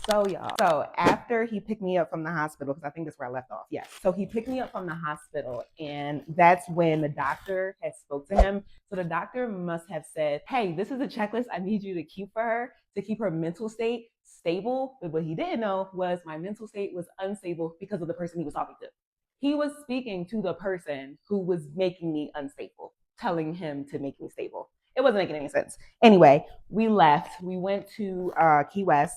So after he picked me up from the hospital, because I think that's where I left off. Yes. So he picked me up from the hospital, and that's when the doctor had spoke to him. So the doctor must have said, hey, this is a checklist I need you to keep for her to keep her mental state stable. But what he didn't know was my mental state was unstable because of the person he was talking to. He was speaking to the person who was making me unstable, telling him to make me stable. It wasn't making any sense. Anyway, we left. We went to Key West.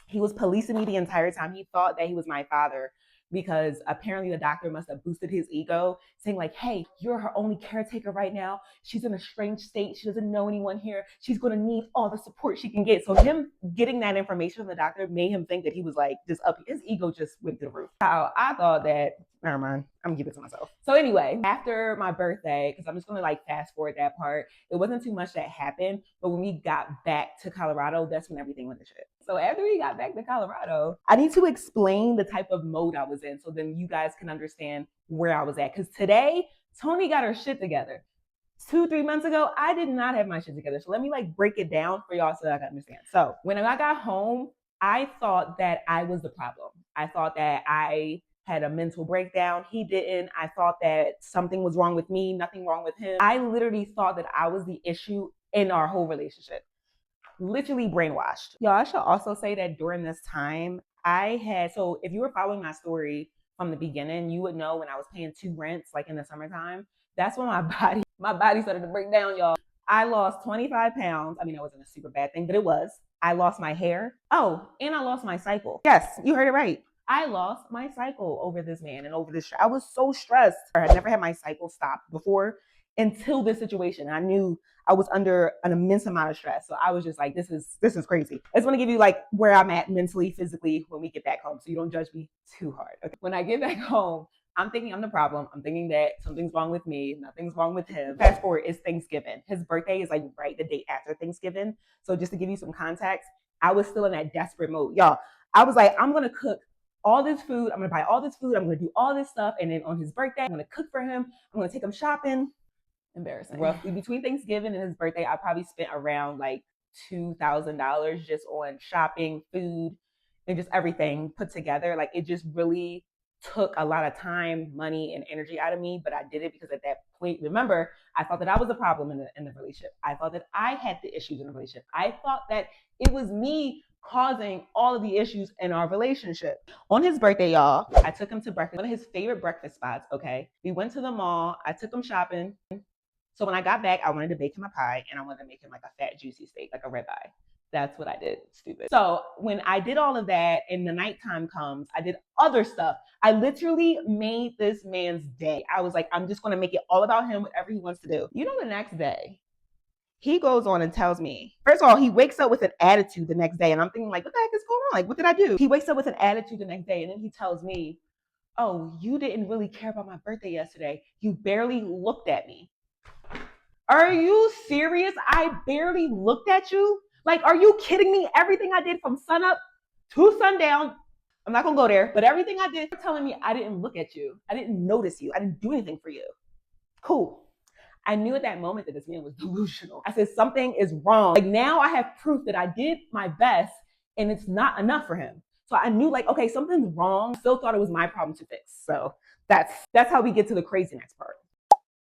He was policing me the entire time. He thought that he was my father because apparently the doctor must have boosted his ego, saying like, hey, you're her only caretaker right now. She's in a strange state. She doesn't know anyone here. She's going to need all the support she can get. So him getting that information from the doctor made him think that he was like just up. His ego just went through the roof. How I thought that, never mind, I'm gonna keep it to myself. So anyway, after my birthday, because I'm just gonna like fast forward that part, it wasn't too much that happened, but when we got back to Colorado, that's when everything went to shit. So after we got back to Colorado, I need to explain the type of mode I was in so then you guys can understand where I was at. Because today, Tony got her shit together. 2-3 months ago, I did not have my shit together. So let me like break it down for y'all so that I can understand. So when I got home, I thought that I was the problem. I thought that I had a mental breakdown. He didn't. I thought that something was wrong with me, nothing wrong with him. I literally thought that I was the issue in our whole relationship. Literally brainwashed. Y'all, I should also say that during this time, so if you were following my story from the beginning, you would know when I was paying 2 rents, like in the summertime, that's when my body started to break down, y'all. I lost 25 pounds. I mean, that wasn't a super bad thing, but it was. I lost my hair. Oh, and I lost my cycle. Yes, you heard it right. I lost my cycle over this man and over this. I was so stressed. I had never had my cycle stop before until this situation. I knew I was under an immense amount of stress. So I was just like, this is crazy. I just want to give you like where I'm at mentally, physically when we get back home. So you don't judge me too hard. Okay. When I get back home, I'm thinking I'm the problem. I'm thinking that something's wrong with me. Nothing's wrong with him. Fast forward, it's Thanksgiving. His birthday is like right the day after Thanksgiving. So just to give you some context, I was still in that desperate mode. Y'all, I was like, I'm going to cook all this food. I'm going to buy all this food. I'm going to do all this stuff. And then on his birthday, I'm going to cook for him. I'm going to take him shopping. Embarrassing. Roughly between Thanksgiving and his birthday, I probably spent around like $2,000 just on shopping, food, and just everything put together. Like it just really took a lot of time, money, and energy out of me. But I did it because at that point, remember, I thought that I was the problem in the relationship. I thought that I had the issues in the relationship. I thought that it was me causing all of the issues in our relationship. On his birthday, y'all, I took him to breakfast, one of his favorite breakfast spots, okay? We went to the mall. I took him shopping. So when I got back, I wanted to bake him a pie and I wanted to make him like a fat, juicy steak, like a ribeye. That's what I did. Stupid. So when I did all of that and the nighttime comes, I did other stuff. I literally made this man's day. I was like, I'm just going to make it all about him, whatever he wants to do. You know, the next day, he goes on and tells me, first of all, he wakes up with an attitude the next day. And I'm thinking like, what the heck is going on? Like, what did I do? He wakes up with an attitude the next day. And then he tells me, oh, you didn't really care about my birthday yesterday. You barely looked at me. Are you serious? I barely looked at you? Like, are you kidding me? Everything I did from sunup to sundown, I'm not gonna go there, but everything I did, you're telling me I didn't look at you. I didn't notice you. I didn't do anything for you. Cool. I knew at that moment that this man was delusional. I said, something is wrong. Like now I have proof that I did my best and it's not enough for him. So I knew like, okay, something's wrong. Still thought it was my problem to fix. So that's how we get to the crazy next part.